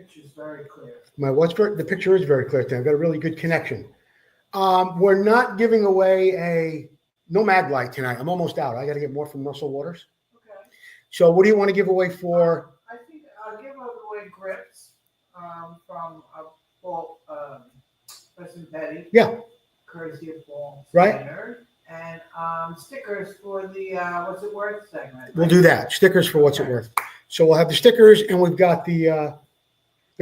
picture's very clear. The picture is very clear. I've got a really good connection. We're not giving away a Nomad light tonight. I'm almost out. I got to get more from Russell Waters. Okay. So what do you want to give away for? I think I'll give away grips from Paul President Petty. Yeah. Courtesy of Paul. Right. Standard, and stickers for the What's It Worth segment. We'll do that. Stickers for What's It Worth. So we'll have the stickers, and we've got the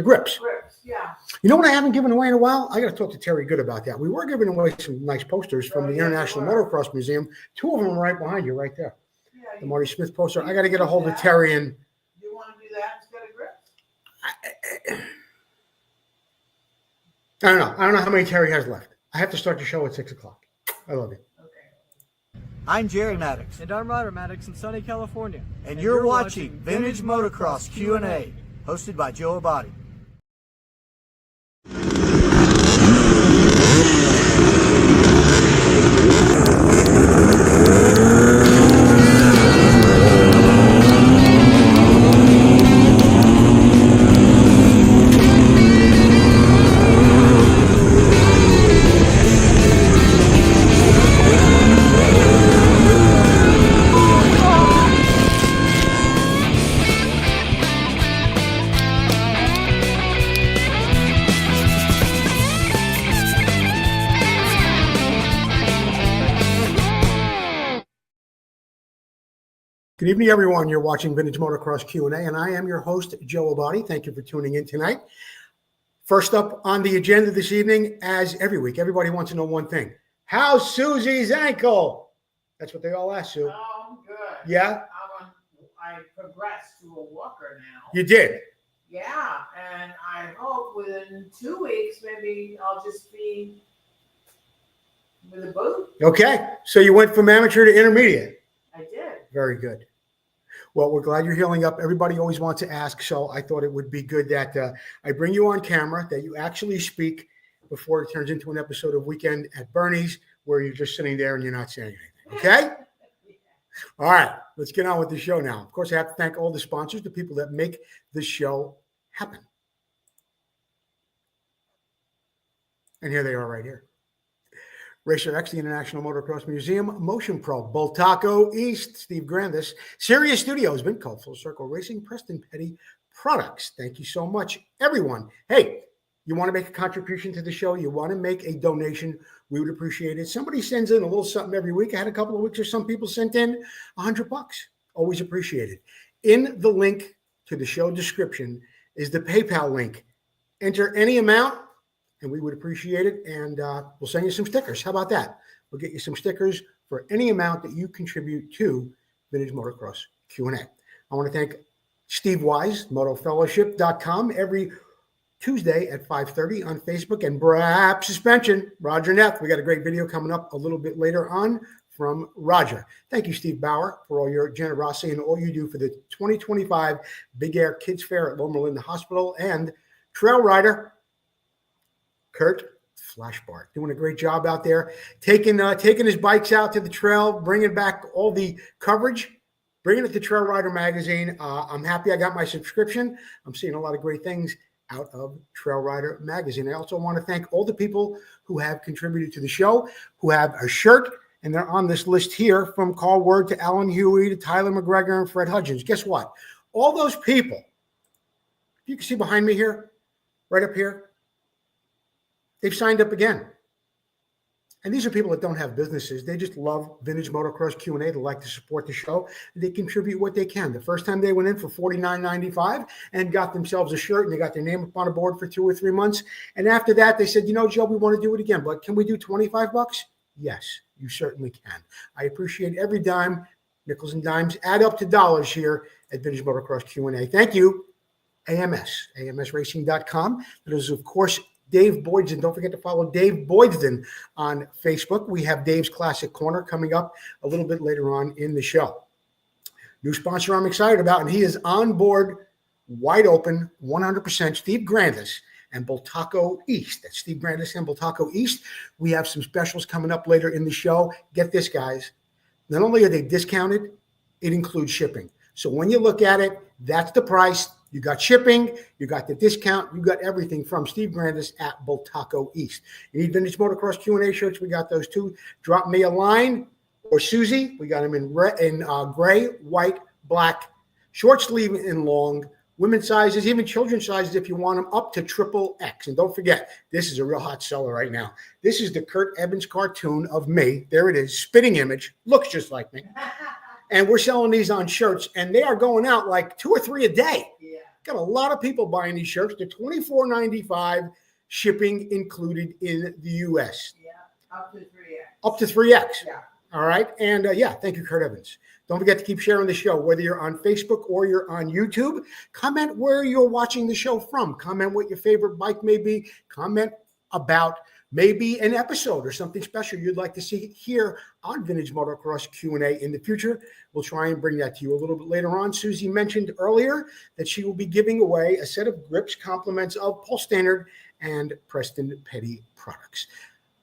grips. Grips, yeah. You know what I haven't given away in a while? I got to talk to Terry Good about that. We were giving away some nice posters from the International Motocross Museum. 2 of them are right behind you, right there. Yeah, the Marty Smith poster. I got to get a hold of Terry and. You want to do that instead of grips? I don't know. I don't know how many Terry has left. I have to start the show at 6 o'clock. I love you. I'm Jerry Maddox. And I'm Ryder Maddox in sunny California. And you're watching Vintage Motocross Q&A, hosted by Joe Abbate. Good evening, everyone. You're watching Vintage Motocross Q&A, and I am your host, Joe Abbate. Thank you for tuning in tonight. First up on the agenda this evening, as every week, everybody wants to know one thing. How's Susie's ankle? That's what they all ask, Sue. Oh, good. Yeah? I progressed to a walker now. You did? Yeah, and I hope within 2 weeks, maybe I'll just be with a boot. Okay. So you went from amateur to intermediate. I did. Very good. Well, we're glad you're healing up. Everybody always wants to ask, so I thought it would be good that I bring you on camera, that you actually speak before it turns into an episode of Weekend at Bernie's where you're just sitting there and you're not saying anything. Okay? Yeah. All right. Let's get on with the show now. Of course, I have to thank all the sponsors, the people that make this show happen. And here they are right here. Racer X, the International Motocross Museum, Motion Pro, Bultaco East, Steve Grandis, Sirius Studios, Vinco, Full Circle Racing, Preston Petty Products. Thank you so much, everyone. Hey, you want to make a contribution to the show? You want to make a donation? We would appreciate it. Somebody sends in a little something every week. I had a couple of weeks where some people sent in $100. Always appreciated. In the link to the show description is the PayPal link. Enter any amount, and we would appreciate it, and we'll send you some stickers. How about that? We'll get you some stickers for any amount that you contribute to Vintage Motocross Q&A. I want to thank Steve Wise, MotoFellowship.com, every Tuesday at 5:30 on Facebook, and Brap Suspension, Roger Neff. We got a great video coming up a little bit later on from Roger. Thank you, Steve Bauer, for all your generosity and all you do for the 2025 Big Air Kids Fair at Loma Linda Hospital, and Trail Rider Kurt Flashbart, doing a great job out there, taking his bikes out to the trail, bringing back all the coverage, bringing it to Trail Rider Magazine. I'm happy I got my subscription. I'm seeing a lot of great things out of Trail Rider Magazine. I also want to thank all the people who have contributed to the show, who have a shirt, and they're on this list here, from Karl Word to Alan Huie to Tyler McGregor and Fred Hudgens. Guess what? All those people, you can see behind me here, right up here, they've signed up again. And these are people that don't have businesses. They just love Vintage Motocross Q&A. They like to support the show. They contribute what they can. The first time they went in for $49.95 and got themselves a shirt, and they got their name up on a board for 2 or 3 months. And after that, they said, you know, Joe, we want to do it again, but can we do $25? Yes, you certainly can. I appreciate every dime. Nickels and dimes add up to dollars here at Vintage Motocross Q&A. Thank you, AMSRacing.com. That is, of course, Dave Boydston. Don't forget to follow Dave Boydston on Facebook. We have Dave's Classic Corner coming up a little bit later on in the show. New sponsor I'm excited about, and he is on board, wide open, 100%, Steve Grandis and Bultaco East. That's Steve Grandis and Bultaco East. We have some specials coming up later in the show. Get this, guys. Not only are they discounted, it includes shipping. So when you look at it, that's the price. You got shipping, you got the discount, you got everything from Steve Grandis at Bultaco East. You need vintage motocross Q&A shirts, we got those too. Drop me a line, or Susie, we got them in gray, white, black, short sleeve and long, women's sizes, even children's sizes if you want them, up to XXX. And don't forget, this is a real hot seller right now. This is the Kurt Evans cartoon of me. There it is, spitting image, looks just like me. And we're selling these on shirts, and they are going out like 2 or 3 a day. Yeah. Got a lot of people buying these shirts. They're $24.95, shipping included in the U.S. Yeah. Up to 3X. Up to 3X. Yeah. All right. And yeah, thank you, Kurt Evans. Don't forget to keep sharing the show, whether you're on Facebook or you're on YouTube. Comment where you're watching the show from. Comment what your favorite bike may be. Comment about maybe an episode or something special you'd like to see here on Vintage Motocross Q&A in the future. We'll try and bring that to you a little bit later on. Susie mentioned earlier that she will be giving away a set of grips, compliments of Paul Stannard and Preston Petty products.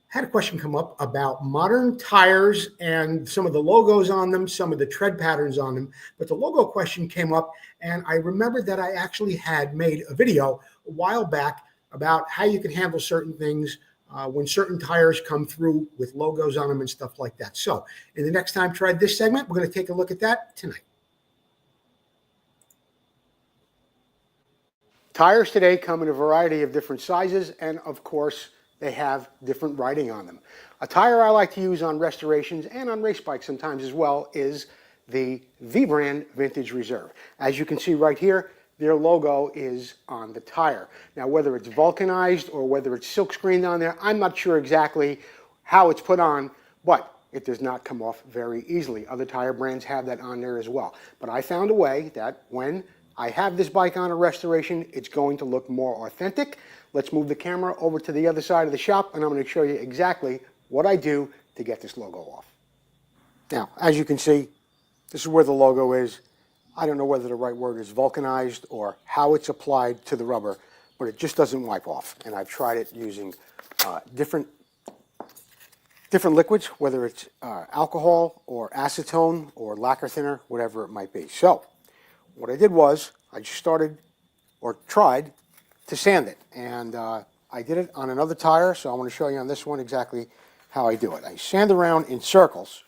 Had a question come up about modern tires and some of the logos on them, some of the tread patterns on them. But the logo question came up, and I remembered that I actually had made a video a while back about how you can handle certain things when certain tires come through with logos on them and stuff like that. So in the next time tried this segment, we're going to take a look at that tonight. Tires today come in a variety of different sizes, and of course, they have different writing on them. A tire I like to use on restorations and on race bikes sometimes as well is the V-brand Vintage Reserve. As you can see right here, their logo is on the tire. Now, whether it's vulcanized or whether it's silk screened on there, I'm not sure exactly how it's put on, but it does not come off very easily. Other tire brands have that on there as well. But I found a way that when I have this bike on a restoration, it's going to look more authentic. Let's move the camera over to the other side of the shop, and I'm going to show you exactly what I do to get this logo off. Now, as you can see, this is where the logo is. I don't know whether the right word is vulcanized or how it's applied to the rubber, but it just doesn't wipe off. And I've tried it using different liquids, whether it's alcohol or acetone or lacquer thinner, whatever it might be. So what I did was I just tried to sand it. And I did it on another tire, so I want to show you on this one exactly how I do it. I sand around in circles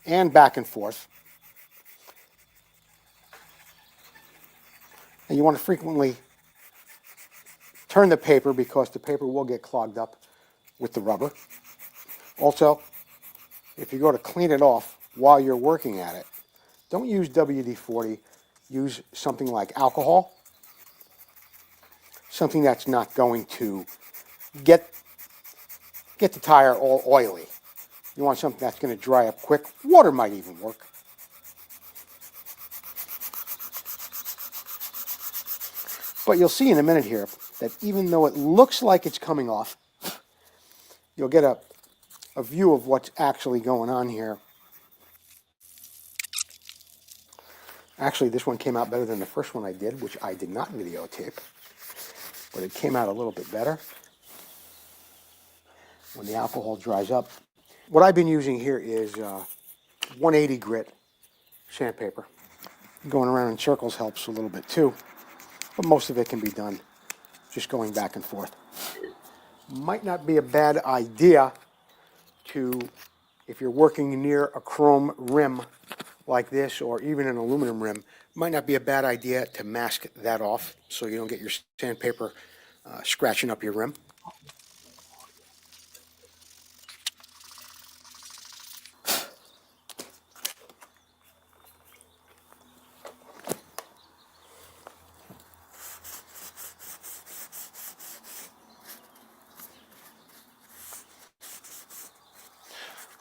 and back and forth. And you want to frequently turn the paper because the paper will get clogged up with the rubber. Also, if you go to clean it off while you're working at it, don't use WD-40, use something like alcohol, something that's not going to get the tire all oily. You want something that's going to dry up quick. Water might even work. But you'll see in a minute here that even though it looks like it's coming off, you'll get a view of what's actually going on here. Actually, this one came out better than the first one I did, which I did not videotape. But it came out a little bit better when the alcohol dries up. What I've been using here is 180 grit sandpaper. Going around in circles helps a little bit too. But most of it can be done just going back and forth. Might not be a bad idea to, if you're working near a chrome rim like this or even an aluminum rim, might not be a bad idea to mask that off so you don't get your sandpaper scratching up your rim.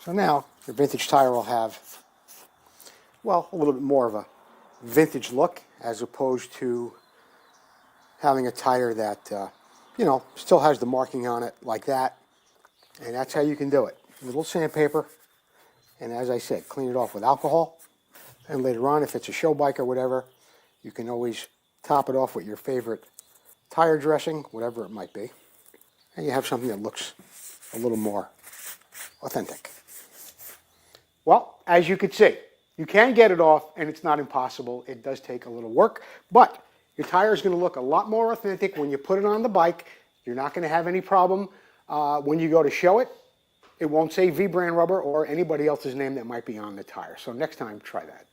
So now your vintage tire will have, well, a little bit more of a vintage look as opposed to having a tire that, you know, still has the marking on it like that. And that's how you can do it. A little sandpaper, and as I said, clean it off with alcohol. And later on, if it's a show bike or whatever, you can always top it off with your favorite tire dressing, whatever it might be. And you have something that looks a little more authentic. Well, as you can see, You can get it off, and it's not impossible. It does take a little work, but your tire is going to look a lot more authentic when you put it on the bike. You're not going to have any problem when you go to show it. It won't say V-brand rubber or anybody else's name that might be on the tire. So next time, try that.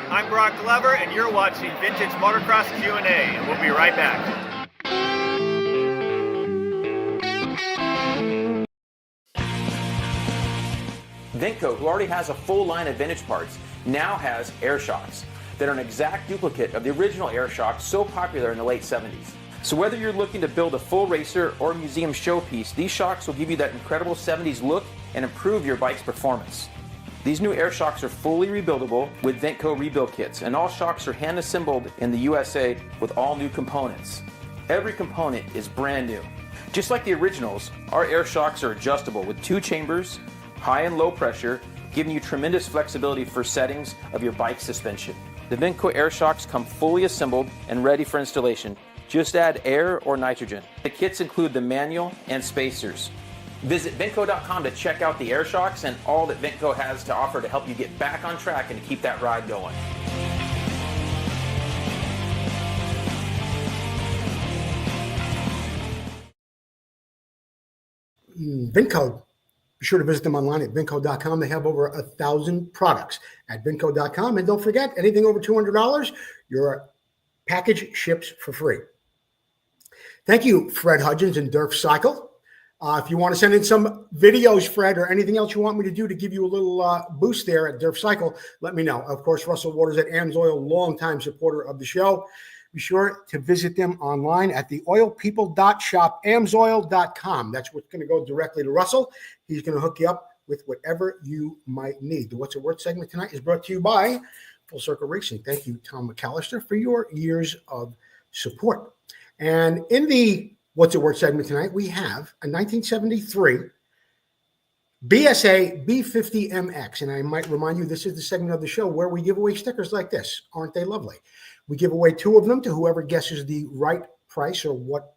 I'm Brock Glover, and you're watching Vintage Motocross Q&A, and we'll be right back. Vinco, who already has a full line of vintage parts, now has air shocks that are an exact duplicate of the original air shocks so popular in the late 70s. So whether you're looking to build a full racer or museum showpiece, these shocks will give you that incredible 70s look and improve your bike's performance. These new air shocks are fully rebuildable with Vinco rebuild kits, and all shocks are hand assembled in the USA with all new components. Every component is brand new. Just like the originals, our air shocks are adjustable with 2 chambers, high and low pressure, giving you tremendous flexibility for settings of your bike suspension. The Vinco air shocks come fully assembled and ready for installation. Just add air or nitrogen. The kits include the manual and spacers. Visit Vinco.com to check out the air shocks and all that Vinco has to offer to help you get back on track and to keep that ride going. Vinco. Be sure to visit them online at Vinco.com. They have over 1,000 products at Vinco.com. And don't forget, anything over $200, your package ships for free. Thank you, Fred Hudgens and Derf Cycle. If you want to send in some videos, Fred, or anything else you want me to do to give you a little boost there at Derf Cycle, let me know. Of course, Russell Waters at AMSOIL, longtime supporter of the show. Be sure to visit them online at theoilpeople.shop, amsoil.com. That's what's going to go directly to Russell. He's going to hook you up with whatever you might need. The What's It Worth segment tonight is brought to you by Full Circle Racing. Thank you, Tom McAllister, for your years of support. And in the What's It Worth segment tonight, we have a 1973 BSA B50MX. And I might remind you, this is the segment of the show where we give away stickers like this. Aren't they lovely? We give away 2 of them to whoever guesses the right price or what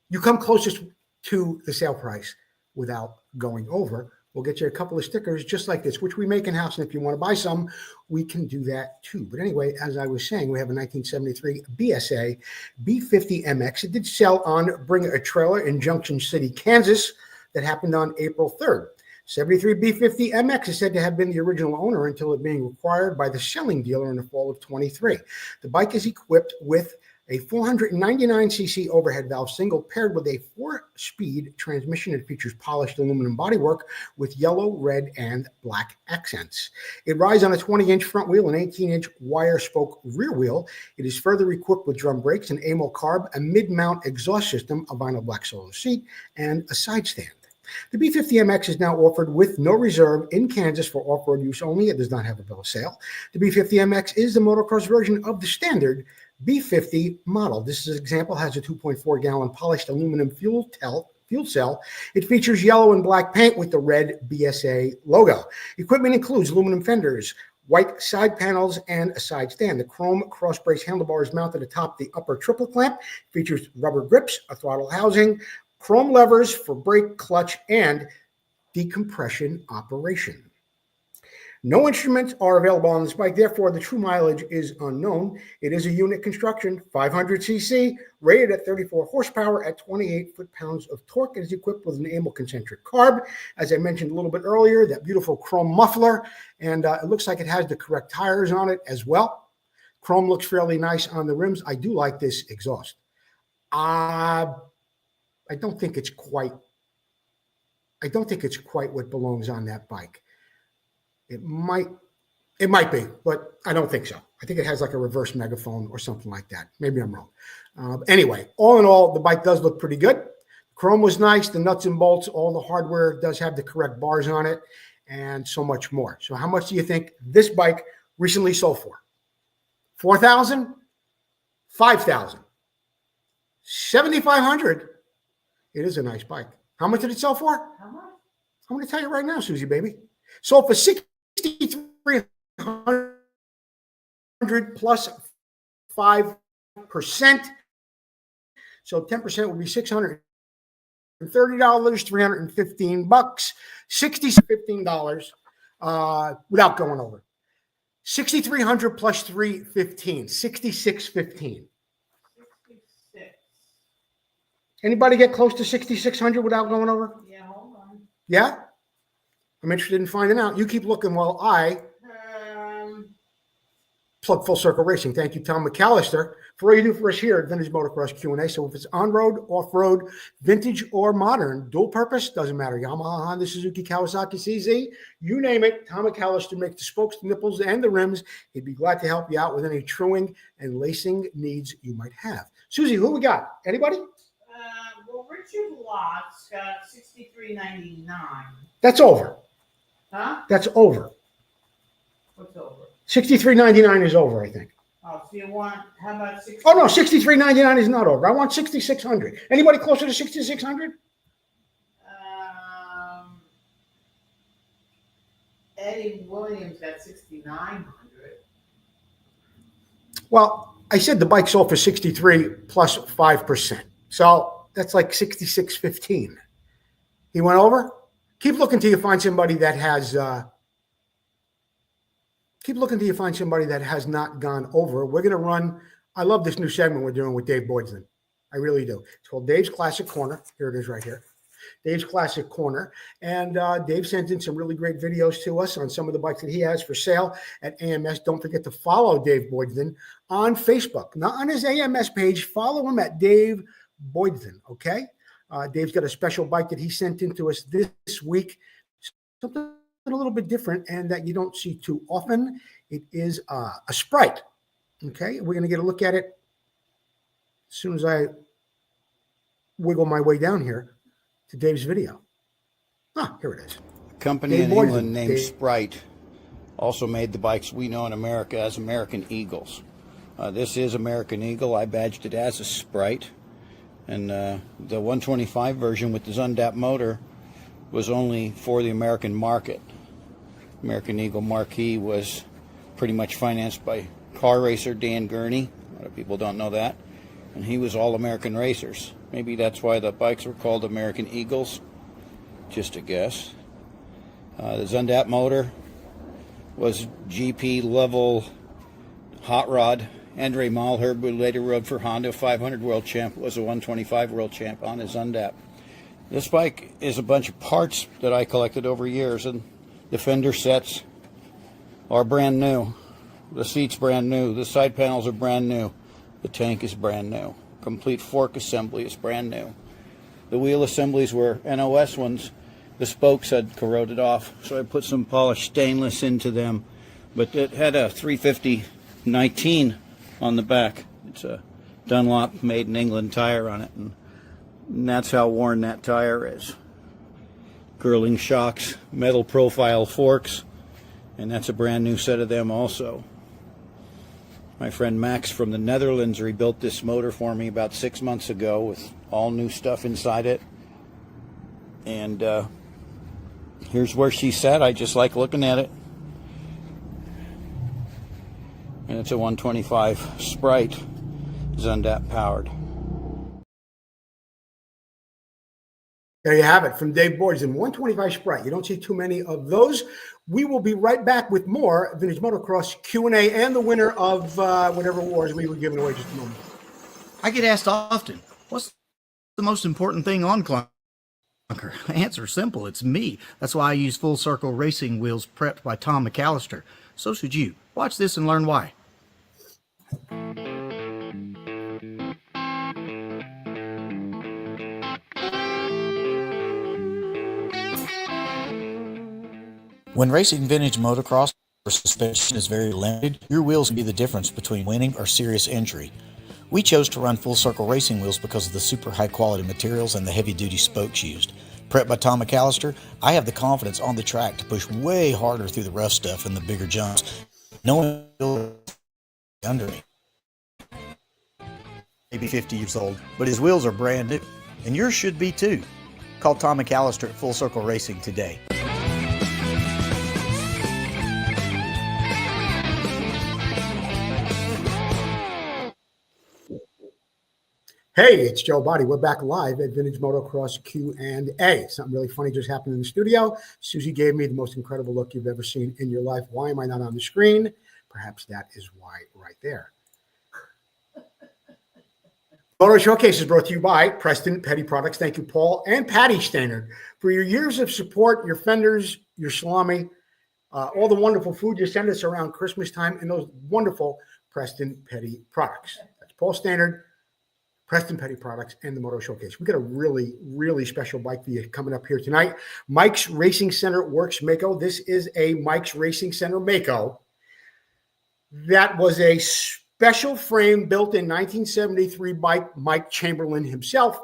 you come closest to the sale price without going over. We'll get you a couple of stickers just like this, which we make in-house. And if you want to buy some, we can do that too. But anyway, as I was saying, we have a 1973 BSA B50MX. It did sell on Bring a Trailer in Junction City, Kansas. That happened on April 3rd. 73 B50MX is said to have been the original owner until it being acquired by the selling dealer in the fall of 23. The bike is equipped with a 499cc overhead valve single paired with a 4-speed transmission. It features polished aluminum bodywork with yellow, red, and black accents. It rides on a 20-inch front wheel and 18-inch wire spoke rear wheel. It is further equipped with drum brakes, an AMO carb, a mid-mount exhaust system, a vinyl black solo seat, and a side stand. The B50MX is now offered with no reserve in Kansas for off-road use only. It does not have a bill of sale. The B50MX is the motocross version of the standard B50 model. This example has a 2.4-gallon polished aluminum fuel cell. It features yellow and black paint with the red BSA logo. Equipment includes aluminum fenders, white side panels, and a side stand. The chrome cross brace handlebars mounted atop the upper triple clamp. Features rubber grips, a throttle housing, chrome levers for brake, clutch, and decompression operation. No instruments are available on this bike, therefore the true mileage is unknown. It is a unit construction, 500cc, rated at 34 horsepower at 28 foot-pounds of torque. It is equipped with an AMO concentric carb. As I mentioned a little bit earlier, that beautiful chrome muffler, and it looks like it has the correct tires on it as well. Chrome looks fairly nice on the rims. I do like this exhaust. I don't think it's quite what belongs on that bike. It might be, but I don't think so. I think it has like a reverse megaphone or something like that. Maybe I'm wrong. Anyway, all in all, the bike does look pretty good. Chrome was nice. The nuts and bolts, all the hardware does have the correct bars on it, and so much more. So how much do you think this bike recently sold for? $4,000? $5,000? $7,500? It is a nice bike. How much did it sell for? How much? I'm going to tell you right now, Susie, baby. Sold for $6,300 plus 5%. So 10% would be $630, $315, $15 without going over. 6,300 plus 315, 6,615. 66. Anybody get close to 6,600 without going over? Yeah, hold on. Yeah? I'm interested in finding out. You keep looking while I plug Full Circle Racing. Thank you, Tom McAllister, for all you do for us here at Vintage Motocross Q&A. So if it's on-road, off-road, vintage, or modern, dual purpose, doesn't matter. Yamaha, Honda, Suzuki, Kawasaki, CZ, you name it. Tom McAllister makes the spokes, the nipples, and the rims. He'd be glad to help you out with any truing and lacing needs you might have. Susie, who we got? Anybody? Well, Richard Lott's got $63.99. That's over. Huh? That's over. What's over? $63.99 is over, I think. Oh, so you want, how about 60? Oh, no, $63.99 is not over. I want $6,600. Anybody closer to $6,600? Eddie Williams got $6,900. Well, I said the bike sold for 63 plus 5%. So that's like 66.15. He went over? Keep looking till you find somebody that has not gone over. We're going to run. I love this new segment we're doing with Dave Boydston. I really do. It's called Dave's Classic Corner. Here it is right here. Dave's Classic Corner. And Dave sent in some really great videos to us on some of the bikes that he has for sale at AMS. Don't forget to follow Dave Boydston on Facebook. Not on his AMS page. Follow him at Dave Boydston, okay? Dave's got a special bike that he sent in to us this week. Something a little bit different and that you don't see too often. It is a Sprite, okay? We're going to get a look at it as soon as I wiggle my way down here to Dave's video. Here it is. A company Dave in Boydston. England named Dave. Sprite also made the bikes we know in America as American Eagles. This is American Eagle. I badged it as a Sprite. And the 125 version with the Zundap motor was only for the American market. American Eagle Marquee was pretty much financed by car racer Dan Gurney. A lot of people don't know that. And he was all American racers. Maybe that's why the bikes were called American Eagles. Just a guess. The Zundap motor was GP level hot rod. Andre Malherbe, who later rode for Honda, 500 world champ, was a 125 world champ on his Zundap. This bike is a bunch of parts that I collected over years, and the fender sets are brand new. The seat's brand new. The side panels are brand new. The tank is brand new. Complete fork assembly is brand new. The wheel assemblies were NOS ones. The spokes had corroded off, so I put some polished stainless into them. But it had a 350-19 on the back. It's a Dunlop made in England tire on it, and that's how worn that tire is. Curling shocks, metal profile forks, and that's a brand new set of them also. My friend Max from the Netherlands rebuilt this motor for me about 6 months ago with all new stuff inside it. And here's where she sat. I just like looking at it. And it's a 125 Sprite, Zundap powered. There you have it from Dave Boydston, 125 Sprite. You don't see too many of those. We will be right back with more Vintage Motocross Q&A and the winner of whatever awards we were giving away just a moment. I get asked often, what's the most important thing on Clunker? Answer simple, it's me. That's why I use Full Circle Racing wheels prepped by Tom McAllister. So should you. Watch this and learn why. When racing vintage motocross, where suspension is very limited, your wheels can be the difference between winning or serious injury. We chose to run Full Circle Racing wheels because of the super high quality materials and the heavy duty spokes used. Prepped by Tom McAllister, I have the confidence on the track to push way harder through the rough stuff and the bigger jumps. No one will under me. Maybe 50 years old, but his wheels are brand new, and yours should be too. Call Tom McAllister at Full Circle Racing today. Hey, it's Joe Abbate. We're back live at Vintage Motocross Q&A. Something really funny just happened in the studio. Susie gave me the most incredible look you've ever seen in your life. Why am I not on the screen? Perhaps that is why right there. Moto Showcase is brought to you by Preston Petty Products. Thank you, Paul and Patty Standard, for your years of support, your fenders, your salami, all the wonderful food you send us around Christmas time, and those wonderful Preston Petty Products. That's Paul Standard, Preston Petty Products, and the Moto Showcase. We got a really, really special bike for you coming up here tonight. Mike's Racing Center Works Mako. This is a Mike's Racing Center Mako. That was a special frame built in 1973 by Mike Chamberlain himself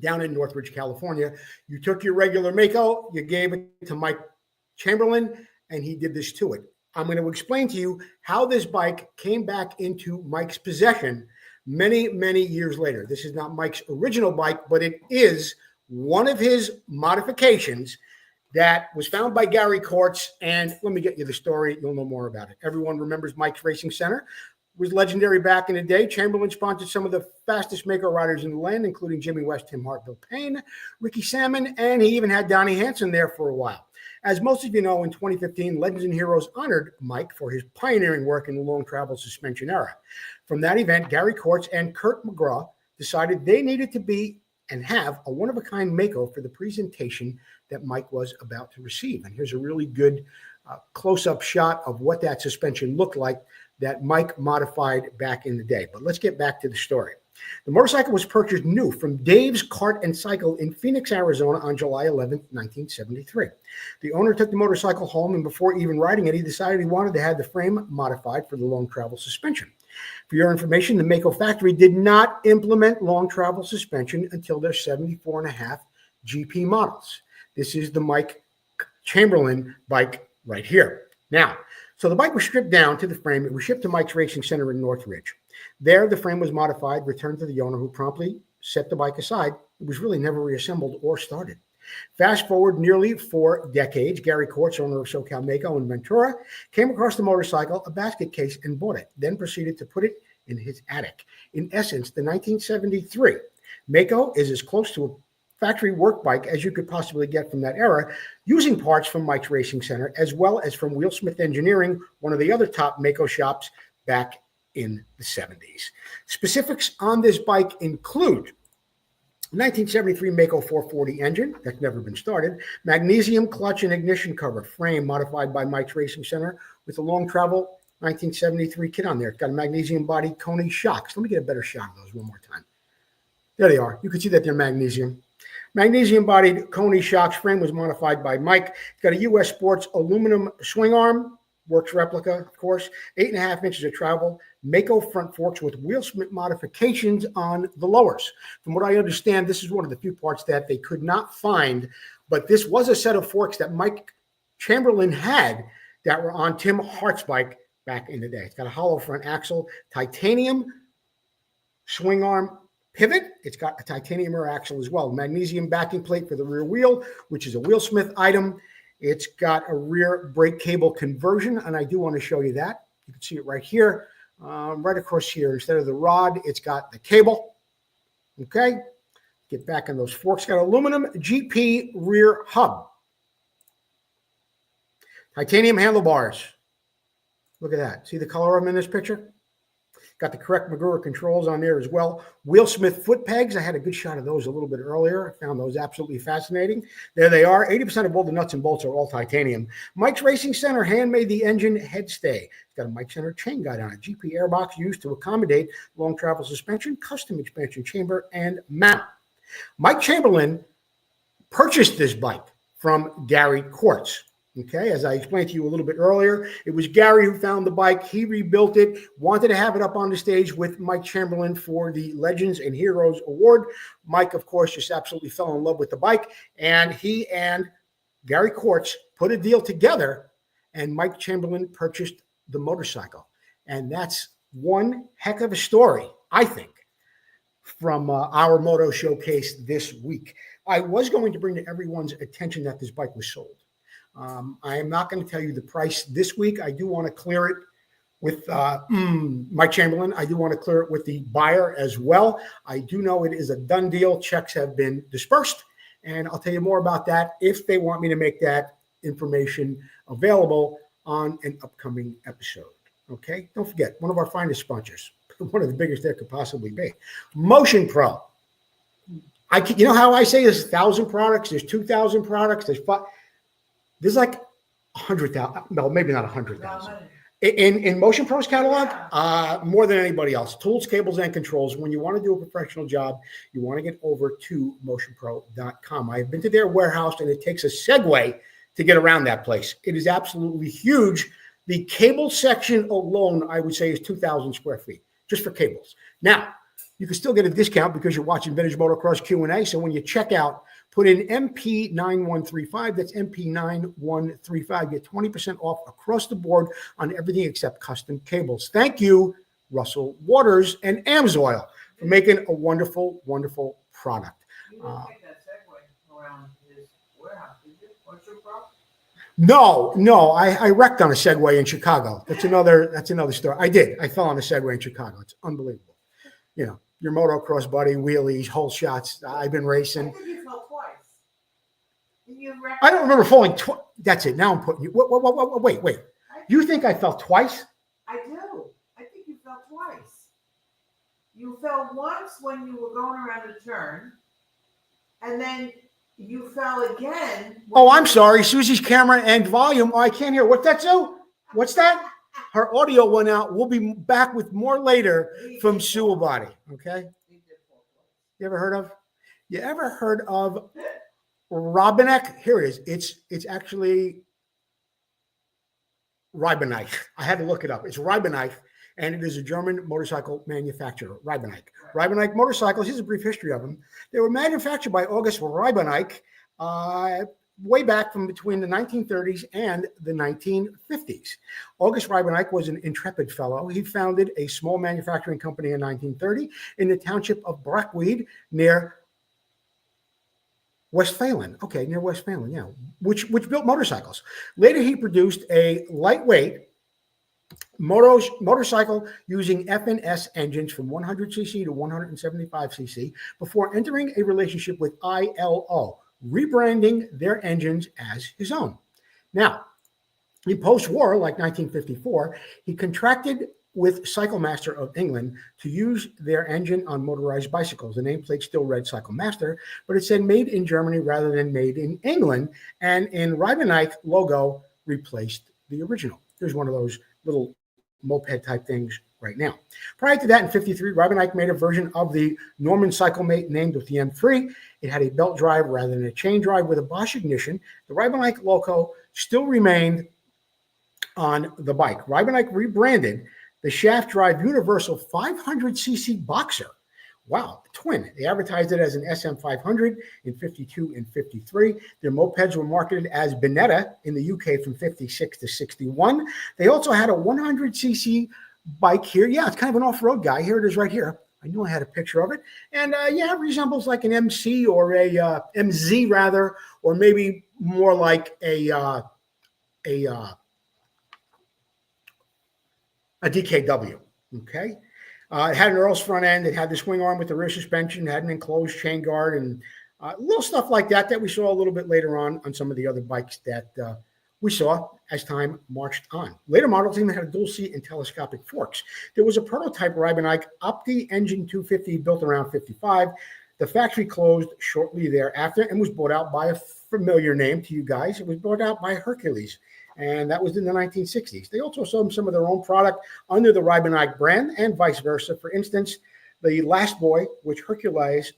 down in Northridge, California. You took your regular Mako, you gave it to Mike Chamberlain, and he did this to it. I'm going to explain to you how this bike came back into Mike's possession many, many years later. This is not Mike's original bike, but it is one of his modifications that was found by Gary Kortz. And let me get you the story. You'll know more about it. Everyone remembers Mike's Racing Center. It was legendary back in the day. Chamberlain sponsored some of the fastest Mako riders in the land, including Jimmy West, Tim Hart, Bill Payne, Ricky Salmon, and he even had Donnie Hansen there for a while. As most of you know, in 2015, Legends and Heroes honored Mike for his pioneering work in the long travel suspension era. From that event, Gary Kortz and Kurt McGraw decided they needed to be and have a one-of-a-kind Mako for the presentation that Mike was about to receive. And here's a really good close-up shot of what that suspension looked like that Mike modified back in the day. But let's get back to the story. The motorcycle was purchased new from Dave's Kart and Cycle in Phoenix, Arizona on July 11, 1973. The owner took the motorcycle home, and before even riding it, he decided he wanted to have the frame modified for the long travel suspension. For your information, the Mako factory did not implement long travel suspension until their 74.5 GP models. This is the Mike Chamberlain bike right here. Now, so the bike was stripped down to the frame. It was shipped to Mike's Racing Center in Northridge. There, the frame was modified, returned to the owner, who promptly set the bike aside. It was really never reassembled or started. Fast forward nearly 4 decades, Gary Kortz, owner of SoCal Mako in Ventura, came across the motorcycle, a basket case, and bought it, then proceeded to put it in his attic. In essence, the 1973 Mako is as close to a factory work bike as you could possibly get from that era, using parts from Mike's Racing Center, as well as from Wheelsmith Engineering, one of the other top Mako shops back in the 70s. Specifics on this bike include 1973 Mako 440 engine that's never been started, magnesium clutch and ignition cover, frame modified by Mike's Racing Center with a long travel 1973 kit on there. It's got a magnesium body, Coney shocks. Let me get a better shot of those one more time. There they are. You can see that they're magnesium. Magnesium bodied Coney shocks. Frame was modified by Mike. It's got a US Sports aluminum swing arm, works replica, of course, 8.5 inches of travel, Mako front forks with Wheelsmith modifications on the lowers. From what I understand, this is one of the few parts that they could not find, but this was a set of forks that Mike Chamberlain had that were on Tim Hart's bike back in the day. It's got a hollow front axle, titanium swing arm pivot. It's got a titanium rear axle as well, magnesium backing plate for the rear wheel, which is a Wheelsmith item. It's got a rear brake cable conversion, and I do want to show you that. You can see it right here, right across here. Instead of the rod, it's got the cable. Okay, get back on those forks. Got aluminum GP rear hub, titanium handlebars. Look at that. See the color of them in this picture? Got the correct McGregor controls on there as well. Wheelsmith foot pegs. I had a good shot of those a little bit earlier. I found those absolutely fascinating. There they are. 80% of all the nuts and bolts are all titanium. Mike's Racing Center handmade the engine head stay. It's got a Mike Center chain guide on it. GP airbox used to accommodate long travel suspension, custom expansion chamber, and mount. Mike Chamberlain purchased this bike from Gary Kortz. Okay, as I explained to you a little bit earlier, it was Gary who found the bike. He rebuilt it, wanted to have it up on the stage with Mike Chamberlain for the Legends and Heroes Award. Mike, of course, just absolutely fell in love with the bike, and he and Gary Kortz put a deal together, and Mike Chamberlain purchased the motorcycle. And that's one heck of a story, I think, from our Moto Showcase this week. I was going to bring to everyone's attention that this bike was sold. I am not going to tell you the price this week. I do want to clear it with Mike Chamberlain. I do want to clear it with the buyer as well. I do know it is a done deal. Checks have been dispersed, and I'll tell you more about that if they want me to make that information available on an upcoming episode. Okay, don't forget, one of our finest sponsors, one of the biggest there could possibly be, Motion Pro. You know how I say there's 1,000 products, there's 2,000 products, there's like 100,000, no, maybe not 100,000. In Motion Pro's catalog, more than anybody else, tools, cables, and controls. When you want to do a professional job, you want to get over to motionpro.com. I've been to their warehouse, and it takes a Segway to get around that place. It is absolutely huge. The cable section alone, I would say, is 2,000 square feet, just for cables. Now, you can still get a discount because you're watching Vintage Motocross Q&A. So when you check out, put in MP9135. That's MP9135. Get 20% off across the board on everything except custom cables. Thank you, Russell Waters and Amsoil, for making a wonderful, wonderful product. You didn't take that Segway around his warehouse, did you? What's your problem? No, I wrecked on a Segway in Chicago. That's another story. I did. I fell on a Segway in Chicago. It's unbelievable. You know, your motocross buddy, wheelies, whole shots. I've been racing. I think you fell twice. I don't remember falling twice. That's it. Now I'm putting you. Wait. You think I fell twice? I do. I think you fell twice. You fell once when you were going around a turn, and then you fell again. Oh, I'm sorry. Susie's camera and volume. Oh, I can't hear. What's that, Sue? What's that? Her audio went out. We'll be back with more later from Sue Abbate. Okay. You ever heard of Robinek? Here it is. It's actually Reibenike. I had to look it up. It's Reibenike, and it is a German motorcycle manufacturer, Reibenike. Reibenike motorcycles, here's a brief history of them. They were manufactured by August Reibenike way back from between the 1930s and the 1950s. August Reibenike was an intrepid fellow. He founded a small manufacturing company in 1930 in the township of Brackweed near Westphalen. Okay, near Westphalen, yeah, which built motorcycles. Later, he produced a lightweight motorcycle using F&S engines from 100cc to 175cc before entering a relationship with ILO, rebranding their engines as his own. Now, in post-war, like 1954, he contracted with Cycle Master of England to use their engine on motorized bicycles. The nameplate still read Cycle Master, but it said made in Germany rather than made in England, and in Reibenike logo replaced the original. There's one of those little moped type things right now. Prior to that, in 53, Reibenike made a version of the Norman Cyclemate named with the M3. It had a belt drive rather than a chain drive with a Bosch ignition. The Reibenike logo still remained on the bike. Reibenike rebranded the shaft drive universal 500cc Boxer. Wow, twin. They advertised it as an SM500 in 52 and 53. Their mopeds were marketed as Benetta in the UK from 56 to 61. They also had a 100cc bike here. Yeah, it's kind of an off-road guy. Here it is right here. I knew I had a picture of it. And yeah, it resembles like an MC or a MZ rather, or maybe more like a DKW, okay? It had an Earl's front end. It had the swing arm with the rear suspension. It had an enclosed chain guard and little stuff like that we saw a little bit later on some of the other bikes that we saw as time marched on. Later models even had a dual seat and telescopic forks. There was a prototype Reibenike Opti Engine 250 built around 55. The factory closed shortly thereafter and was bought out by a familiar name to you guys. It was bought out by Hercules, and that was in the 1960s. They also sold some of their own product under the Reibenike brand and vice versa. For instance, the Last Boy, which Hercules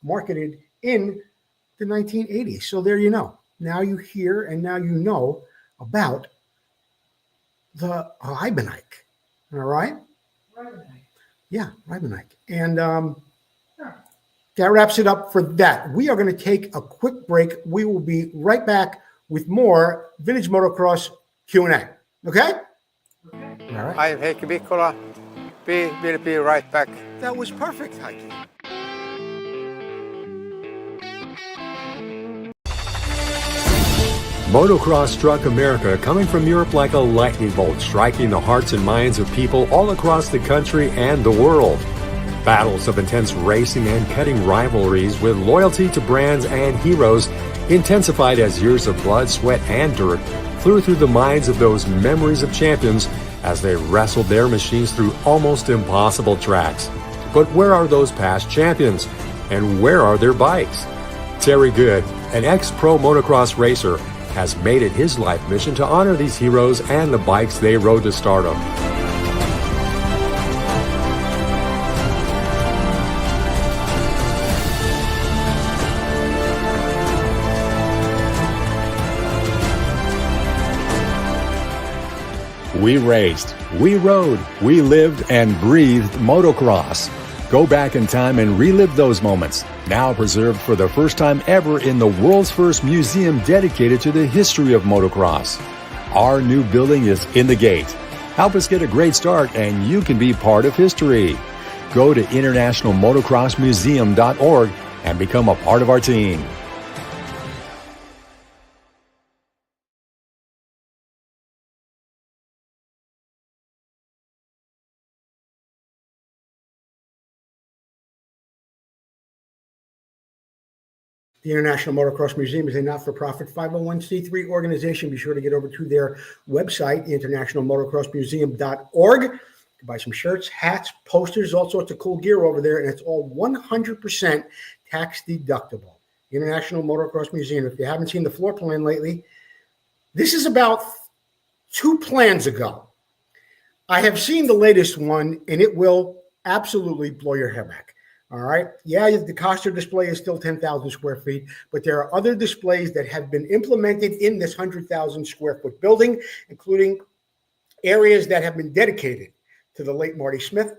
marketed in the 1980s. So there you know. Now you hear and now you know about the Reibenike. All right? Reibenike. Yeah, Reibenike. And that wraps it up for that. We are going to take a quick break. We will be right back with more Vintage Motocross Q&A. Okay? All right. I'm Heikki Mikkola. We will be right back. That was perfect, Heikki. Motocross struck America, coming from Europe like a lightning bolt, striking the hearts and minds of people all across the country and the world. Battles of intense racing and cutting rivalries with loyalty to brands and heroes intensified as years of blood, sweat, and dirt flew through the minds of those memories of champions as they wrestled their machines through almost impossible tracks. But where are those past champions? And where are their bikes? Terry Good, an ex-pro motocross racer, has made it his life mission to honor these heroes and the bikes they rode to stardom. We raced, we rode, we lived and breathed motocross. Go back in time and relive those moments, now preserved for the first time ever in the world's first museum dedicated to the history of motocross. Our new building is in the gate. Help us get a great start and you can be part of history. Go to internationalmotocrossmuseum.org and become a part of our team. The International Motocross Museum is a not-for-profit 501c3 organization. Be sure to get over to their website, internationalmotocrossmuseum.org. You can buy some shirts, hats, posters, all sorts of cool gear over there, and it's all 100% tax deductible. International Motocross Museum. If you haven't seen the floor plan lately, this is about 2 plans ago. I have seen the latest one, and it will absolutely blow your hair back. All right. Yeah, the Coster display is still 10,000 square feet, but there are other displays that have been implemented in this 100,000 square foot building, including areas that have been dedicated to the late Marty Smith,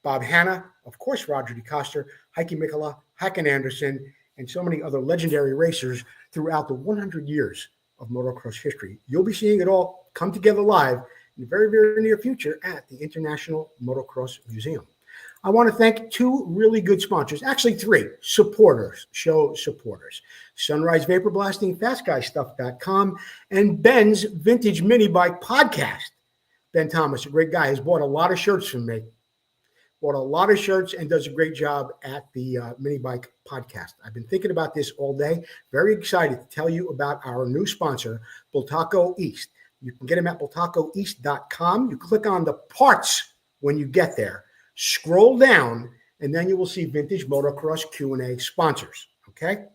Bob Hanna, of course, Roger DeCoster, Heike Mikkola, Hacken Anderson, and so many other legendary racers throughout the 100 years of motocross history. You'll be seeing it all come together live in the very, very near future at the International Motocross Museum. I want to thank 2 really good sponsors, actually 3 supporters, show supporters. Sunrise Vapor Blasting, FastGuyStuff.com, and Ben's Vintage Mini Bike Podcast. Ben Thomas, a great guy, has bought a lot of shirts from me. Bought a lot of shirts and does a great job at the Mini Bike Podcast. I've been thinking about this all day. Very excited to tell you about our new sponsor, Bultaco East. You can get them at bultacoeast.com. You click on the parts when you get there. Scroll down, and then you will see Vintage Motocross Q&A sponsors, okay?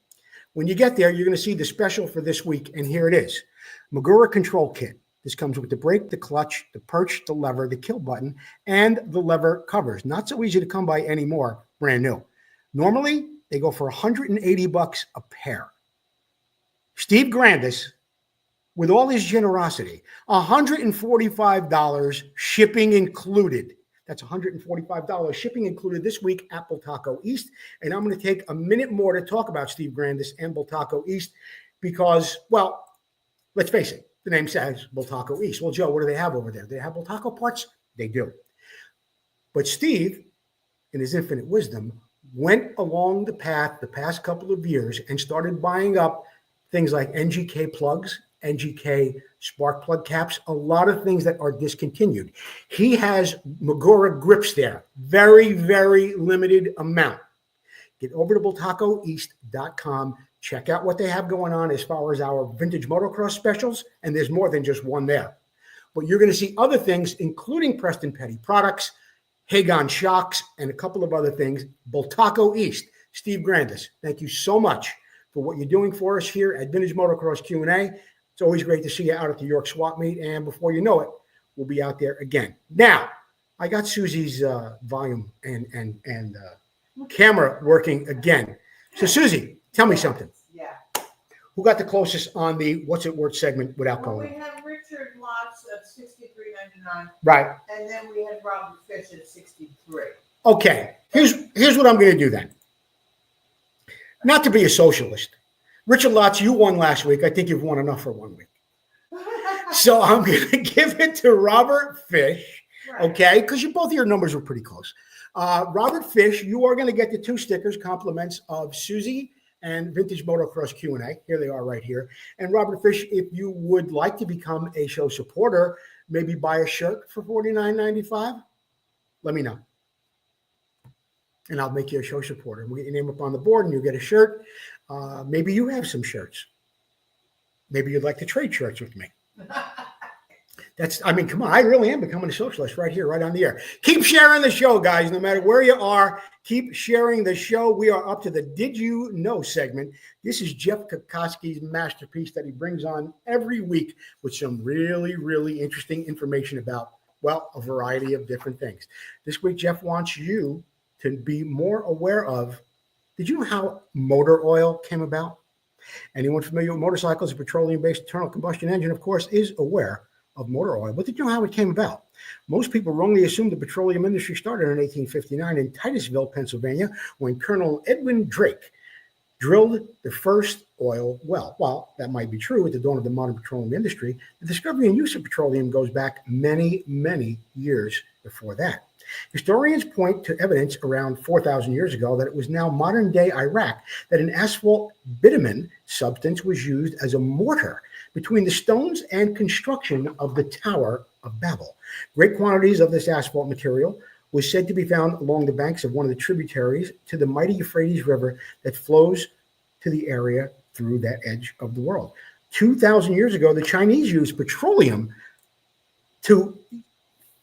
When you get there, you're going to see the special for this week, and here it is. McGregor Control Kit. This comes with the brake, the clutch, the perch, the lever, the kill button, and the lever covers. Not so easy to come by anymore, brand new. Normally, they go for $180 a pair. Steve Grandis, with all his generosity, $145 shipping included. That's $145 shipping included this week at Bultaco East. And I'm going to take a minute more to talk about Steve Grandis and Bultaco East because, well, let's face it, the name says Bultaco East. Well, Joe, what do they have over there? Do they have Bultaco parts? They do. But Steve, in his infinite wisdom, went along the path the past couple of years and started buying up things like NGK plugs, NGK spark plug caps, a lot of things that are discontinued. He has Magura grips there. Very, very limited amount. Get over to bultacoeast.com. Check out what they have going on as far as our vintage motocross specials, and there's more than just one there. But you're going to see other things, including Preston Petty products, Hagon shocks, and a couple of other things. Bultaco East. Steve Grandis, thank you so much for what you're doing for us here at Vintage Motocross Q&A. It's always great to see you out at the York Swap Meet, and before you know it, we'll be out there again. Now, I got Susie's volume and camera working again. So, Susie, tell me something. Yeah. Who got the closest on the What's It Worth segment without Well, going? we had Richard Lotz at $63.99. Right. And then we had Robert Fish at $63. Okay. Here's what I'm going to do then. Not to be a socialist. Richard Lotz, you won last week. I think you've won enough for 1 week. So I'm going to give it to Robert Fish, okay? Because both of your numbers were pretty close. Robert Fish, you are going to get the 2 stickers, compliments of Susie and Vintage Motocross Q&A. Here they are right here. And Robert Fish, if you would like to become a show supporter, maybe buy a shirt for $49.95, let me know. And I'll make you a show supporter. We'll get your name up on the board and you'll get a shirt. Maybe you have some shirts. Maybe you'd like to trade shirts with me. Come on, I really am becoming a socialist right here, right on the air. Keep sharing the show, guys, no matter where you are. Keep sharing the show. We are up to the Did You Know segment. This is Jeff Kokoski's masterpiece that he brings on every week with some really, really interesting information about, well, a variety of different things. This week, Jeff wants you to be more aware of, did you know how motor oil came about? Anyone familiar with motorcycles, a petroleum-based internal combustion engine, of course, is aware of motor oil. But did you know how it came about? Most people wrongly assume the petroleum industry started in 1859 in Titusville, Pennsylvania, when Colonel Edwin Drake drilled the first oil well. While that might be true at the dawn of the modern petroleum industry, the discovery and use of petroleum goes back many, many years before that. Historians point to evidence around 4,000 years ago that it was now modern-day Iraq that an asphalt bitumen substance was used as a mortar between the stones and construction of the Tower of Babel. Great quantities of this asphalt material was said to be found along the banks of one of the tributaries to the mighty Euphrates River that flows to the area through that edge of the world. 2,000 years ago, the Chinese used petroleum to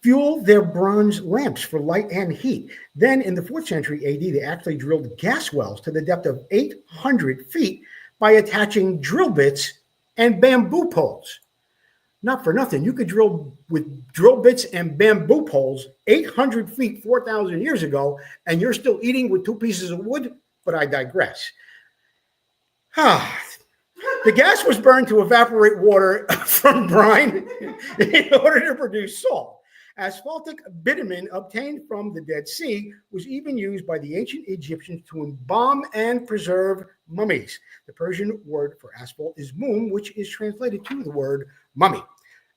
fuel their bronze lamps for light and heat. Then in the 4th century AD, they actually drilled gas wells to the depth of 800 feet by attaching drill bits and bamboo poles. Not for nothing. You could drill with drill bits and bamboo poles 800 feet 4,000 years ago, and you're still eating with 2 pieces of wood, but I digress. The gas was burned to evaporate water from brine in order to produce salt. Asphaltic bitumen obtained from the Dead Sea was even used by the ancient Egyptians to embalm and preserve mummies. The Persian word for asphalt is mum, which is translated to the word mummy.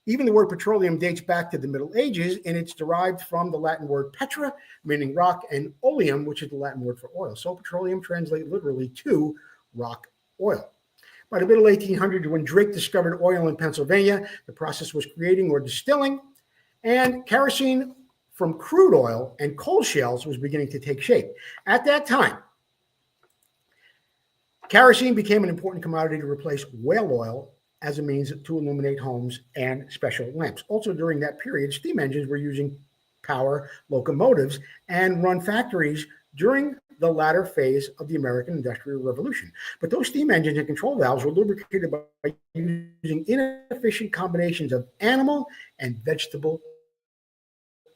Even the word petroleum dates back to the Middle Ages, and it's derived from the Latin word petra, meaning rock, and oleum, which is the Latin word for oil. So petroleum translates literally to rock oil. By the middle 1800s, when Drake discovered oil in Pennsylvania, the process was creating or distilling, and kerosene from crude oil and coal shales was beginning to take shape. At that time, kerosene became an important commodity to replace whale oil as a means to illuminate homes and special lamps. Also during that period, steam engines were using power locomotives and run factories during the latter phase of the American Industrial Revolution. But those steam engines and control valves were lubricated by using inefficient combinations of animal and vegetable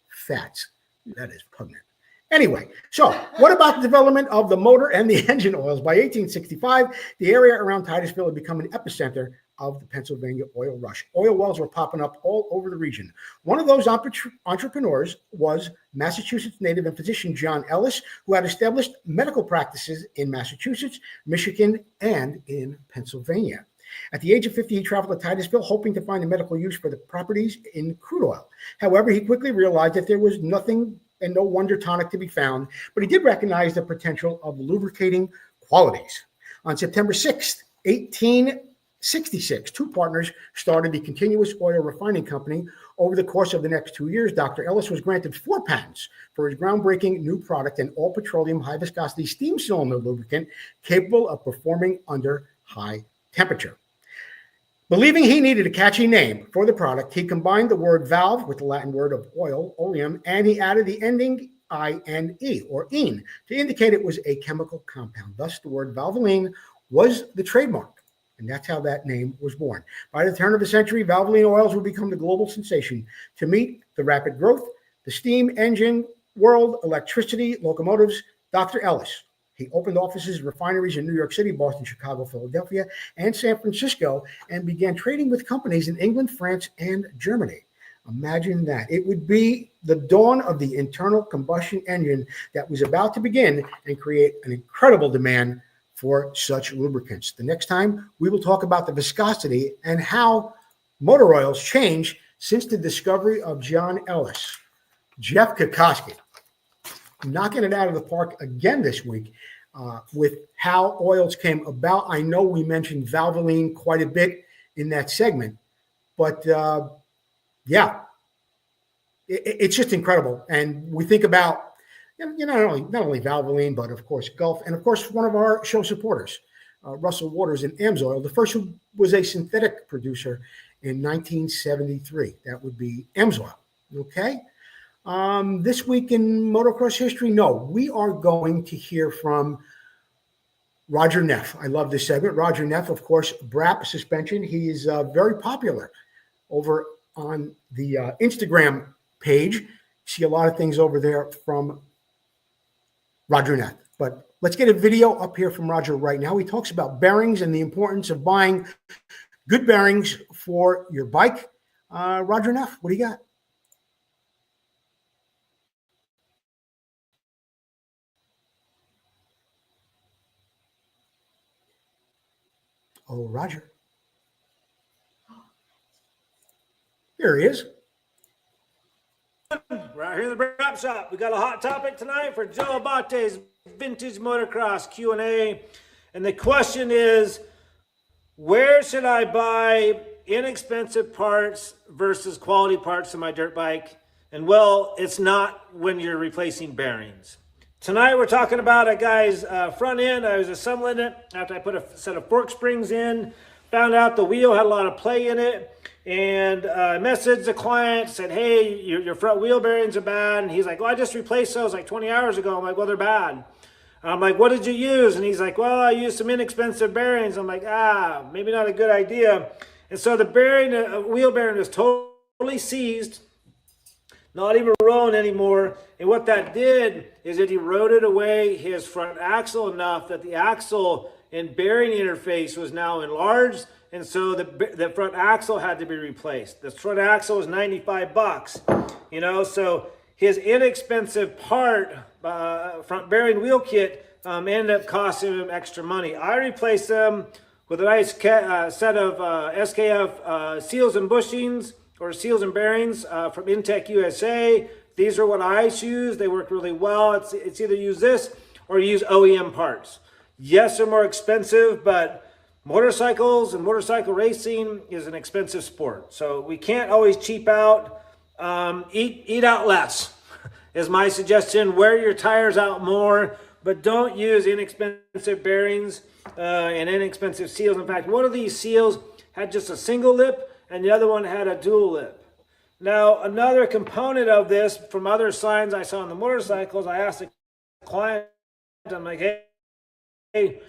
fats. That is pungent. Anyway, so what about the development of the motor and the engine oils? By 1865, the area around Titusville had become an epicenter of the Pennsylvania oil rush. Oil wells were popping up all over the region. One of those entrepreneurs was Massachusetts native and physician John Ellis, who had established medical practices in Massachusetts, Michigan, and in Pennsylvania. At the age of 50, he traveled to Titusville, hoping to find a medical use for the properties in crude oil. However, he quickly realized that there was nothing and no wonder tonic to be found, but he did recognize the potential of lubricating qualities. On September 6th, 1866, 2 partners started the Continuous Oil Refining Company. Over the course of the next 2 years, Dr. Ellis was granted 4 patents for his groundbreaking new product, an all-petroleum high-viscosity steam cylinder lubricant capable of performing under high temperature. Believing he needed a catchy name for the product, he combined the word valve with the Latin word of oil, oleum, and he added the ending I-N-E, or ene, to indicate it was a chemical compound. Thus, the word Valvoline was the trademark, and that's how that name was born. By the turn of the century, Valvoline oils would become the global sensation. To meet the rapid growth, the steam engine world, electricity, locomotives, Dr. Ellis. He opened offices, refineries in New York City, Boston, Chicago, Philadelphia, and San Francisco, and began trading with companies in England, France, and Germany. Imagine that. It would be the dawn of the internal combustion engine that was about to begin and create an incredible demand for such lubricants. The next time, we will talk about the viscosity and how motor oils change since the discovery of John Ellis. Jeff Kokoski, knocking it out of the park again this week. with how oils came about. I know we mentioned Valvoline quite a bit in that segment, but yeah, it's just incredible. And we think about, not only Valvoline, but of course Gulf, and of course one of our show supporters, Russell Waters and AMSOIL, the first who was a synthetic producer in 1973. That would be AMSOIL. Okay. This week in motocross history, no, we are going to hear from Roger Neff. I love this segment. Roger Neff, of course, BRAP suspension. He is very popular over on the Instagram page. See a lot of things over there from Roger Neff. But let's get a video up here from Roger right now. He talks about bearings and the importance of buying good bearings for your bike. Roger Neff, what do you got? Oh, Roger. There he is. Right here in the Brap Shop. We got a hot topic tonight for Joe Abate's Vintage Motocross Q&A. And the question is, where should I buy inexpensive parts versus quality parts in my dirt bike? And well, it's not when you're replacing bearings. Tonight we're talking about a guy's front end. I was assembling it after I put a set of fork springs in. Found out the wheel had a lot of play in it. And I messaged the client, said, hey, your front wheel bearings are bad. And he's like, well, I just replaced those like 20 hours ago. I'm like, well, they're bad. I'm like, what did you use? And he's like, well, I used some inexpensive bearings. I'm like, maybe not a good idea. And so the wheel bearing is totally seized, not even rolling anymore. And what that did is it eroded away his front axle enough that the axle and bearing interface was now enlarged. And so the front axle had to be replaced. The front axle was $95, so his inexpensive part, front bearing wheel kit, ended up costing him extra money. I replaced them with a nice set of SKF seals and bushings, or seals and bearings from Intech USA. These are what I use. They work really well. It's either use this or use OEM parts. Yes, they're more expensive, but motorcycles and motorcycle racing is an expensive sport. So we can't always cheap out. Eat out less is my suggestion. Wear your tires out more, but don't use inexpensive bearings and inexpensive seals. In fact, one of these seals had just a single lip and the other one had a dual lip. Now, another component of this from other signs I saw on the motorcycles, I asked the client, I'm like, hey,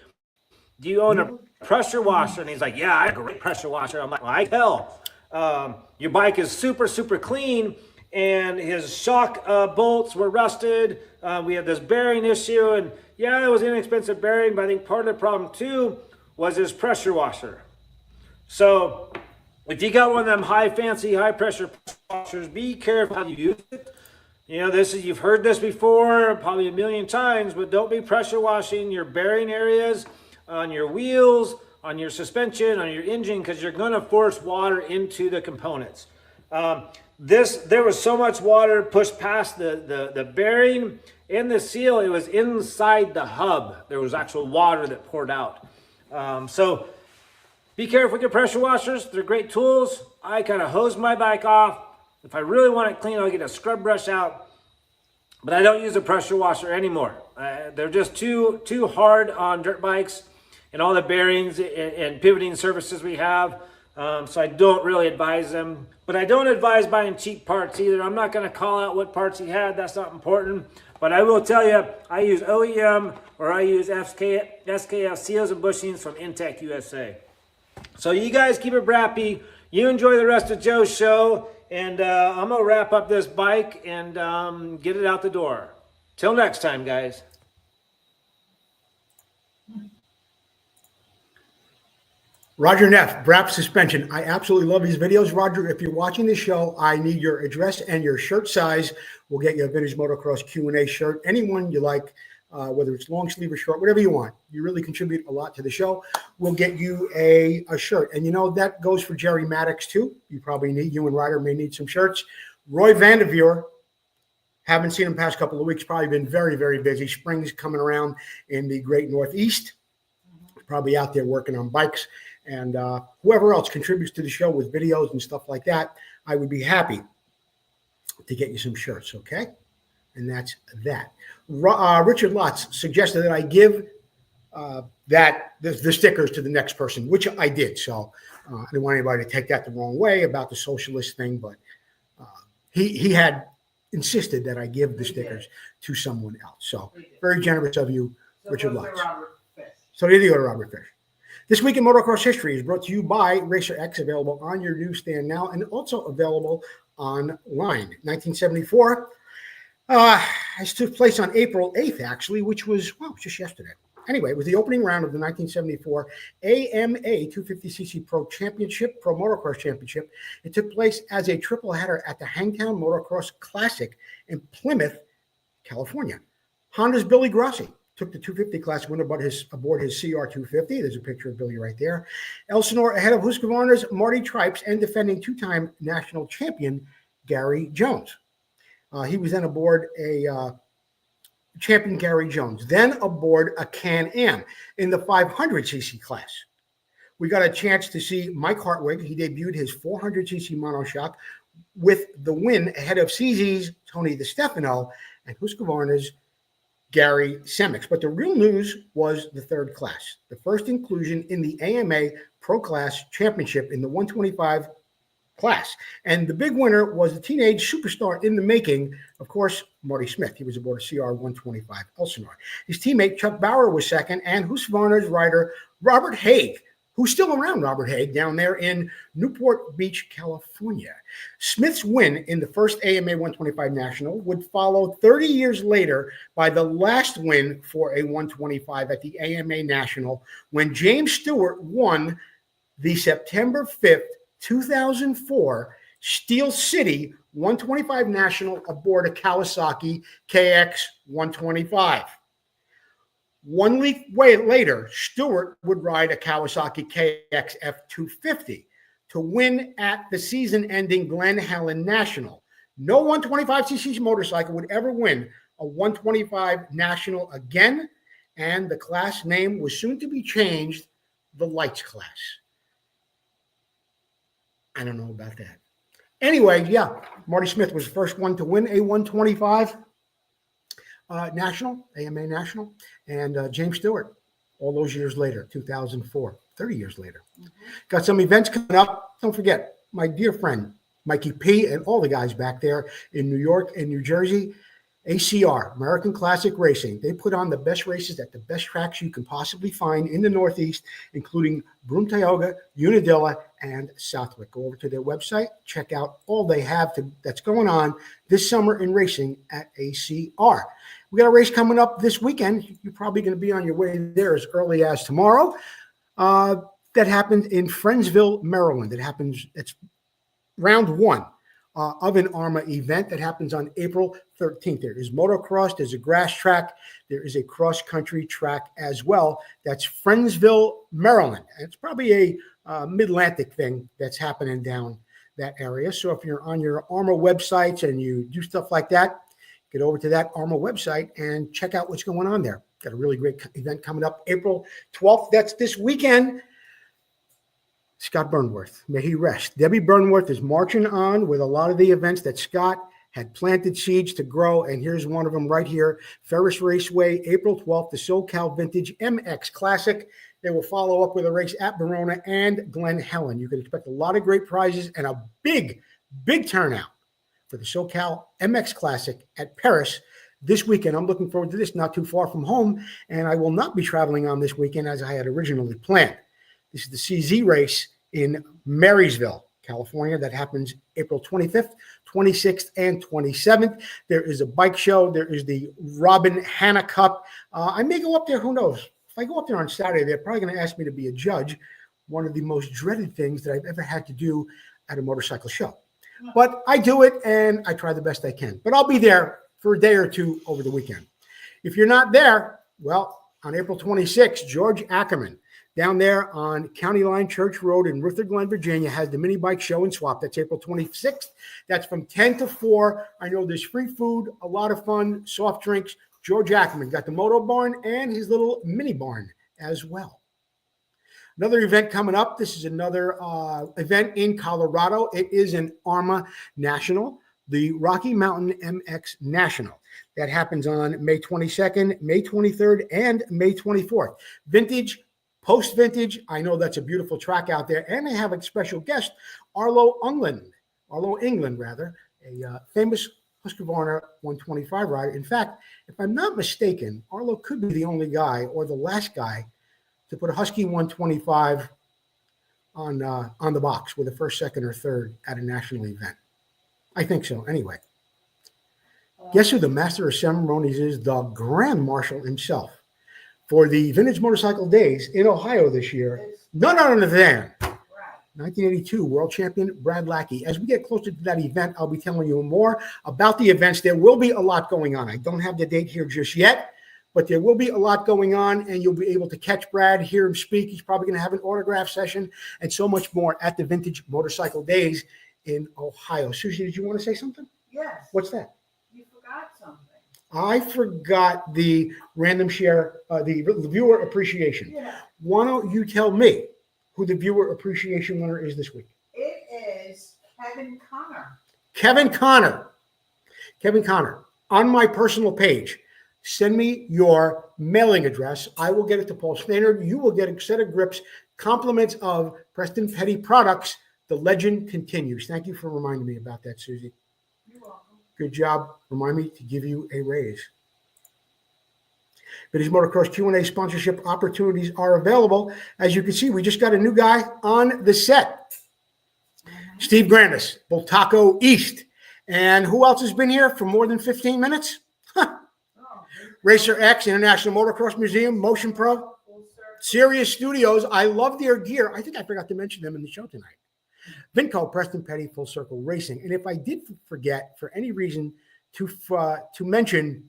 do you own a pressure washer? And he's like, yeah, I have a great pressure washer. I'm like, well, I tell. Your bike is super, super clean, and his shock bolts were rusted. We had this bearing issue, and yeah, it was an inexpensive bearing, but I think part of the problem too was his pressure washer. So if you got one of them high pressure washers, be careful how you use it. You've heard this before, probably a million times, but don't be pressure washing your bearing areas on your wheels, on your suspension, on your engine, because you're going to force water into the components. There was so much water pushed past the bearing and the seal, it was inside the hub. There was actual water that poured out. So be careful with your pressure washers. They're great tools. I kind of hose my bike off. If I really want it clean, I'll get a scrub brush out. But I don't use a pressure washer anymore. They're just too hard on dirt bikes and all the bearings and pivoting surfaces we have. So I don't really advise them. But I don't advise buying cheap parts either. I'm not going to call out what parts he had. That's not important. But I will tell you, I use OEM or I use SKF seals and bushings from Intech USA. So you guys keep it brappy. You enjoy the rest of Joe's show. And I'm going to wrap up this bike and get it out the door. Till next time, guys. Roger Neff, BRAP suspension. I absolutely love these videos. Roger, if you're watching this show, I need your address and your shirt size. We'll get you a Vintage Motocross Q&A shirt. Anyone you like, whether it's long sleeve or short, whatever you want. You really contribute a lot to the show. We'll get you a shirt. And that goes for Jerry Maddox too. You and Ryder may need some shirts. Roy Vanderveer Haven't seen him past couple of weeks. Probably been very, very busy. Spring's coming around in the great Northeast. Probably out there working on bikes. And whoever else contributes to the show with videos and stuff like that, I would be happy to get you some shirts, okay? And that's that. Richard Lotz suggested that I give the stickers to the next person, which I did. So I didn't want anybody to take that the wrong way about the socialist thing, but he had insisted that I give the stickers to someone else. So very generous of you, Richard Lotz. So there you go to Robert Fish. This Week in Motocross History is brought to you by Racer X, available on your newsstand now and also available online. 1974. This took place on April 8th, actually, which was, just yesterday. Anyway, it was the opening round of the 1974 AMA 250cc Pro Championship, Pro Motocross Championship. It took place as a triple header at the Hangtown Motocross Classic in Plymouth, California. Honda's Billy Grossi took the 250 class winner aboard his CR250. There's a picture of Billy right there. Elsinore ahead of Husqvarna's Marty Tripes and defending two-time national champion Gary Jones. He was then aboard a champion Gary Jones, then aboard a Can-Am in the 500cc class. We got a chance to see Mike Hartwig. He debuted his 400cc monoshock with the win ahead of CZ's Tony DeStefano and Husqvarna's Gary Semix. But the real news was the third class, the first inclusion in the AMA Pro Class Championship in the 125 class. And the big winner was the teenage superstar in the making, of course, Marty Smith. He was aboard a CR 125 Elsinore. His teammate Chuck Bauer was second, and Husqvarna's rider Robert Haig, who's still around, Robert Haig, down there in Newport Beach, California. Smith's win in the first AMA 125 National would follow 30 years later by the last win for a 125 at the AMA National, when James Stewart won the September 5th, 2004 Steel City 125 National aboard a Kawasaki KX 125. 1 week later, Stewart would ride a Kawasaki KX F250 to win at the season-ending Glen Helen National. No 125cc motorcycle would ever win a 125 National again, and the class name was soon to be changed, the Lights class. I don't know about that. Anyway, yeah, Marty Smith was the first one to win a 125 National, AMA National, and James Stewart, all those years later, 2004, 30 years later. Got some events coming up. Don't forget, my dear friend, Mikey P. and all the guys back there in New York and New Jersey, ACR, American Classic Racing. They put on the best races at the best tracks you can possibly find in the Northeast, including Broome, Tioga, Unadilla, and Southwick. Go over to their website, check out all they have that's going on this summer in racing at ACR. We got a race coming up this weekend. You're probably going to be on your way there as early as tomorrow. That happens in Friendsville, Maryland. It's round one of an ARMA event that happens on April 13th. There is motocross, there's a grass track, there is a cross-country track as well. That's Friendsville, Maryland. And it's probably a mid-Atlantic thing that's happening down that area. So if you're on your ARMA websites and you do stuff like that, get over to that ARMA website and check out what's going on there. Got a really great event coming up April 12th. That's this weekend. Scott Burnworth, may he rest. Debbie Burnworth is marching on with a lot of the events that Scott had planted seeds to grow, and here's one of them right here. Ferris Raceway, April 12th, the SoCal Vintage MX Classic. They will follow up with a race at Verona and Glen Helen. You can expect a lot of great prizes and a big, big turnout for the SoCal MX Classic at Paris this weekend. I'm looking forward to this, not too far from home, and I will not be traveling on this weekend as I had originally planned. This is the CZ race in Marysville, California. That happens April 25th, 26th, and 27th. There is a bike show. There is the Robin Hanna Cup. I may go up there. Who knows? If I go up there on Saturday, they're probably going to ask me to be a judge, one of the most dreaded things that I've ever had to do at a motorcycle show. But I do it, and I try the best I can. But I'll be there for a day or two over the weekend. If you're not there, well, on April 26th, George Ackerman, down there on County Line Church Road in Rutherford Glen, Virginia, has the mini bike show and swap. That's April 26th. That's from 10 to 4. I know there's free food, a lot of fun, soft drinks. George Ackerman got the Moto barn and his little mini barn as well. Another event coming up. This is another event in Colorado. It is an ARMA National, the Rocky Mountain MX National. That happens on May 22nd, May 23rd, and May 24th. Vintage, post-vintage. I know that's a beautiful track out there. And they have a special guest, Arlo England, a famous Husqvarna 125 rider. In fact, if I'm not mistaken, Arlo could be the only guy or the last guy to put a Husky 125 on the box with a first, second, or third at a national event. I think so. Anyway, guess who the master of ceremonies is? The Grand Marshal himself for the Vintage Motorcycle Days in Ohio this year. None other than 1982 World Champion Brad Lackey. As we get closer to that event, I'll be telling you more about the events. There will be a lot going on. I don't have the date here just yet, but there will be a lot going on, and you'll be able to catch Brad, hear him speak. He's probably going to have an autograph session and so much more at the Vintage Motorcycle Days in Ohio. Susie, did you want to say something? Yes. What's that? You forgot something. I forgot the random share, the viewer appreciation. Yeah. Why don't you tell me who the viewer appreciation winner is this week? It is Kevin Connor. Kevin Connor, on my personal page, send me your mailing address. I will get it to Paul Stannard. You will get a set of grips, compliments of Preston Petty products. The legend continues. Thank you for reminding me about that, Susie. You're welcome. Good job. Remind me to give you a raise. Vintage Motocross Q&A sponsorship opportunities are available. As you can see, we just got a new guy on the set. Steve Grandis, Bultaco East. And who else has been here for more than 15 minutes? Racer X, International Motocross Museum, Motion Pro, Sirius Studios. I love their gear. I think I forgot to mention them in the show tonight. Vinco, Preston Petty, Full Circle Racing. And if I did forget for any reason to mention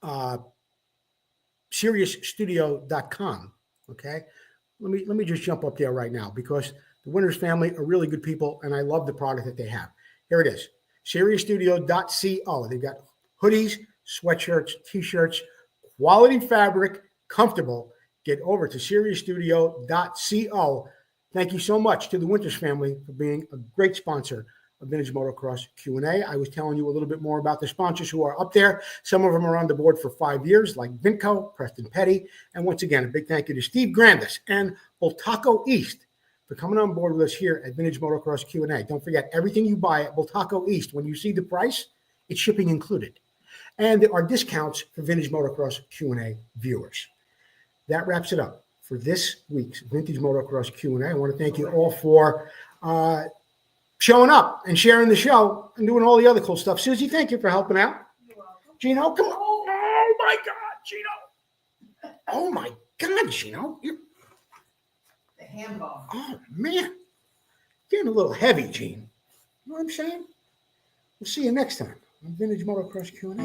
SiriusStudio.com, okay? Let me just jump up there right now because the Winners family are really good people, and I love the product that they have. Here it is, SiriusStudio.co. They've got hoodies, sweatshirts, T-shirts, quality fabric, comfortable. Get over to SiriusStudio.co. Thank you so much to the Winters family for being a great sponsor of Vintage Motocross Q&A. I was telling you a little bit more about the sponsors who are up there. Some of them are on the board for 5 years, like Vinco, Preston Petty. And once again, a big thank you to Steve Grandis and Bultaco East for coming on board with us here at Vintage Motocross Q&A. Don't forget, everything you buy at Bultaco East, when you see the price, it's shipping included. And there are discounts for Vintage Motocross Q&A viewers. That wraps it up for this week's Vintage Motocross Q&A. I want to thank you all for showing up and sharing the show and doing all the other cool stuff. Susie, thank you for helping out. You're welcome. Gino, come on. Oh, my God, Gino. Oh, my God, Gino. You're... The handball. Oh, man. Getting a little heavy, Gene. You know what I'm saying? We'll see you next time on Vintage Motocross Q&A.